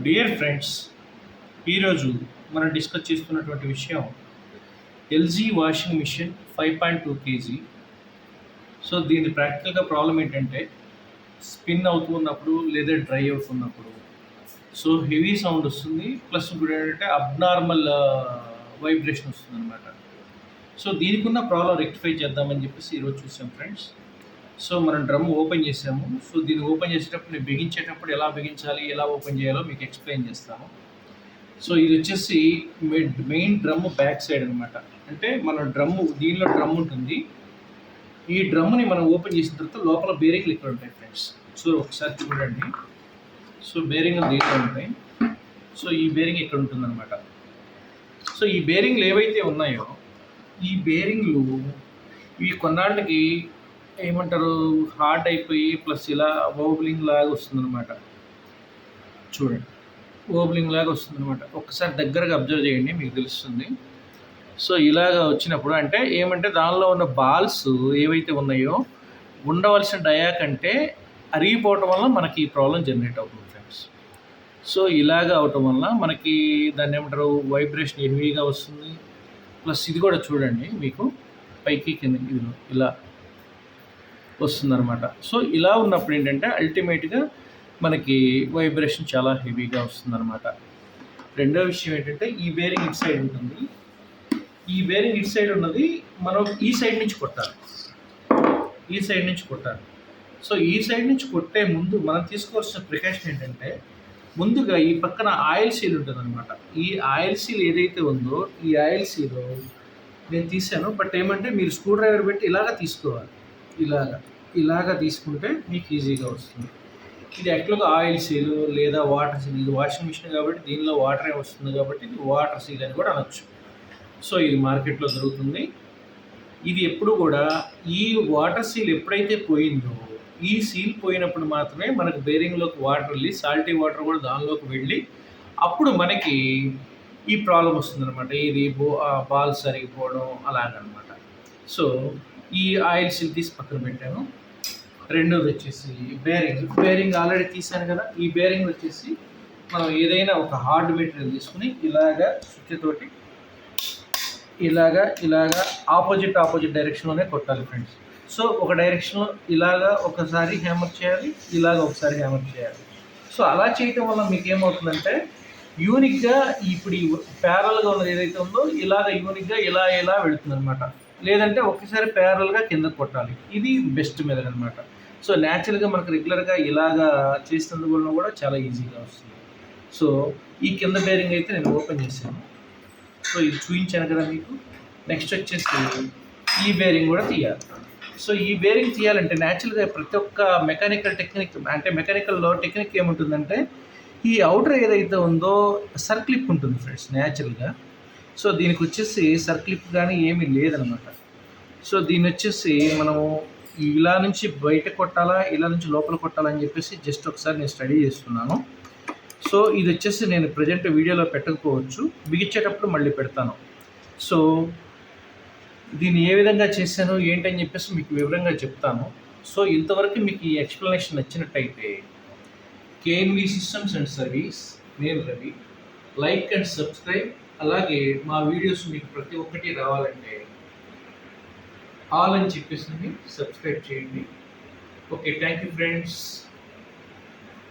Dear friends, ఈరోజు మనం discuss చేస్తున్నటువంటి విషయం LG washing machine 5.2 kg. So దీని ప్రాక్టికల్గా ప్రాబ్లం ఏంటంటే స్పిన్ అవుతూ ఉన్నప్పుడు లేదా డ్రై అవుతున్నప్పుడు సో హెవీ సౌండ్ వస్తుంది. ప్లస్ ఇప్పుడు ఏంటంటే అబ్నార్మల్ వైబ్రేషన్ వస్తుంది అనమాట. సో దీనికి ఉన్న ప్రాబ్లం రెక్టిఫై చేద్దామని చెప్పేసి ఈరోజు చూసాం ఫ్రెండ్స్. సో మనం డ్రమ్ ఓపెన్ చేసాము. సో దీన్ని ఓపెన్ చేసేటప్పుడు నేను బిగించేటప్పుడు ఎలా బిగించాలి, ఎలా ఓపెన్ చేయాలో మీకు ఎక్స్ప్లెయిన్ చేస్తాను. సో ఇది వచ్చేసి మెయిన్ డ్రమ్ బ్యాక్ సైడ్ అనమాట. అంటే మన దీనిలో డ్రమ్ ఉంటుంది. ఈ డ్రమ్ని మనం ఓపెన్ చేసిన తర్వాత లోపల బేరింగ్లు ఇక్కడ ఉంటాయి ఫ్రెండ్స్. సో ఒకసారి చూడండి. సో బేరింగ్ దీంట్లో ఉంటాయి. సో ఈ బేరింగ్ ఇక్కడ ఉంటుంది అనమాట. సో ఈ బేరింగ్లు ఏవైతే ఉన్నాయో ఈ బేరింగ్లు ఇవి కొన్నాళ్ళకి ఏమంటారు హార్డ్ అయిపోయి ప్లస్ ఇలా ఓబ్లింగ్ లాగా వస్తుందన్నమాట. చూడండి, ఓబ్లింగ్ లాగా వస్తుందన్నమాట. ఒక్కసారి దగ్గరగా అబ్జర్వ్ చేయండి, మీకు తెలుస్తుంది. సో ఇలాగ వచ్చినప్పుడు అంటే ఏమంటే దానిలో ఉన్న బాల్స్ ఏవైతే ఉన్నాయో ఉండవలసిన డయా కంటే అరిగిపోవటం వల్ల మనకి ఈ ప్రాబ్లం జనరేట్ అవుతుంది ఫ్రెండ్స్. సో ఇలాగ అవటం వల్ల మనకి దాన్ని ఏమంటారు వైబ్రేషన్ హెవీగా వస్తుంది. ప్లస్ ఇది కూడా చూడండి, మీకు పైకి కిందకి ఇలా వస్తుందన్నమాట. సో ఇలా ఉన్నప్పుడు ఏంటంటే అల్టిమేట్గా మనకి వైబ్రేషన్ చాలా హెవీగా వస్తుందన్నమాట. రెండో విషయం ఏంటంటే ఈ బేరింగ్ ఇటు సైడ్ ఉంటుంది. ఈ బేరింగ్ ఇటు సైడ్ ఉన్నది మనం ఈ సైడ్ నుంచి కొట్టాలి. ఈ సైడ్ నుంచి కొట్టాలి. సో ఈ సైడ్ నుంచి కొట్టే ముందు మనం తీసుకోవాల్సిన ప్రికాషన్ ఏంటంటే ముందుగా ఈ పక్కన ఆయిల్ సీల్ ఉంటుంది అనమాట. ఈ ఆయిల్ సీల్ ఏదైతే ఉందో ఈ ఆయిల్ సీల్ నేను తీసాను. బట్ ఏమంటే మీరు స్క్రూ డ్రైవర్ పెట్టి ఇలాగ తీసుకోవాలి. ఇలాగా తీసుకుంటే మీకు ఈజీగా వస్తుంది. ఇది యాక్చువల్గా ఆయిల్ సీల్ లేదా వాటర్ సీల్. ఇది వాషింగ్ మిషన్ కాబట్టి దీనిలో వాటరే వస్తుంది కాబట్టి ఇది వాటర్ సీల్ అని కూడా అనొచ్చు. సో ఇది మార్కెట్లో దొరుకుతుంది. ఇది ఎప్పుడు కూడా ఈ వాటర్ సీల్ ఎప్పుడైతే పోయిందో ఈ సీల్ పోయినప్పుడు మాత్రమే మనకు బేరింగ్లోకి వాటర్ వెళ్ళి సాల్టీ వాటర్ కూడా దానిలోకి వెళ్ళి అప్పుడు మనకి ఈ ప్రాబ్లం వస్తుందన్నమాట. ఇది బాల్ సరిగిపోవడం అలాగనమాట. సో ఈ ఆయిల్ సీల్ తీసి పక్కన పెట్టాను. రెండోది వచ్చేసి బేరింగ్ ఆల్రెడీ తీసాను కదా. ఈ బేరింగ్ వచ్చేసి మనం ఏదైనా ఒక హార్డ్ మెటీరియల్ తీసుకుని ఇలాగా స్విచ్ తోటి ఇలాగా ఆపోజిట్ డైరెక్షన్లోనే కొట్టాలి ఫ్రెండ్స్. సో ఒక డైరెక్షన్లో ఇలాగా ఒకసారి హ్యామర్ చేయాలి, ఇలాగ ఒకసారి హ్యామర్ చేయాలి. సో అలా చేయటం వల్ల మీకు ఏమవుతుందంటే యూనిక్గా ఇప్పుడు ఈ ప్యారల్గా ఉన్నది ఏదైతే ఉందో ఇలాగ యూనిక్గా ఇలా వెళుతుంది అనమాట. లేదంటే ఒక్కసారి ప్యారల్గా కింద కొట్టాలి. ఇది బెస్ట్ మెథడ్ అనమాట. సో న్యాచురల్గా మనకు రెగ్యులర్గా ఇలాగా చేసినందువల్ల కూడా చాలా ఈజీగా వస్తుంది. సో ఈ కింద బేరింగ్ అయితే నేను ఓపెన్ చేశాను. సో ఇది చూపించాను కదా మీకు. నెక్స్ట్ వచ్చేసి ఈ బేరింగ్ కూడా తీయాలి. సో ఈ బేరింగ్ తీయాలంటే న్యాచురల్గా ప్రతి ఒక్క మెకానికల్ టెక్నిక్ అంటే మెకానికల్లో టెక్నిక్ ఏముంటుందంటే ఈ అవుటర్ ఏదైతే ఉందో సర్క్లిప్ ఉంటుంది ఫ్రెండ్స్ న్యాచురల్గా. సో దీనికి వచ్చేసి సర్క్లిప్ కానీ ఏమీ లేదనమాట. సో దీన్ని వచ్చేసి మనము ఇలా నుంచి బయట కొట్టాలా ఇలా నుంచి లోపల కొట్టాలని చెప్పేసి జస్ట్ ఒకసారి నేను స్టడీ చేస్తున్నాను. సో ఇది వచ్చేసి నేను ప్రజెంట్ వీడియోలో పెట్టకపోవచ్చు, బిగించేటప్పుడు మళ్ళీ పెడతాను. సో దీన్ని ఏ విధంగా చేశాను ఏంటని చెప్పేసి మీకు వివరంగా చెప్తాను. సో ఇంతవరకు మీకు ఈ ఎక్స్ప్లెనేషన్ నచ్చినట్టయితే కేఎన్వి సిస్టమ్స్ అండ్ సర్వీస్, నేను రవి, లైక్ అండ్ సబ్స్క్రైబ్. అలాగే మా వీడియోస్ మీకు ప్రతి ఒక్కటి రావాలంటే ఆల్ అని చెప్పేసి సబ్స్క్రైబ్ చేయండి. Okay, thank you friends.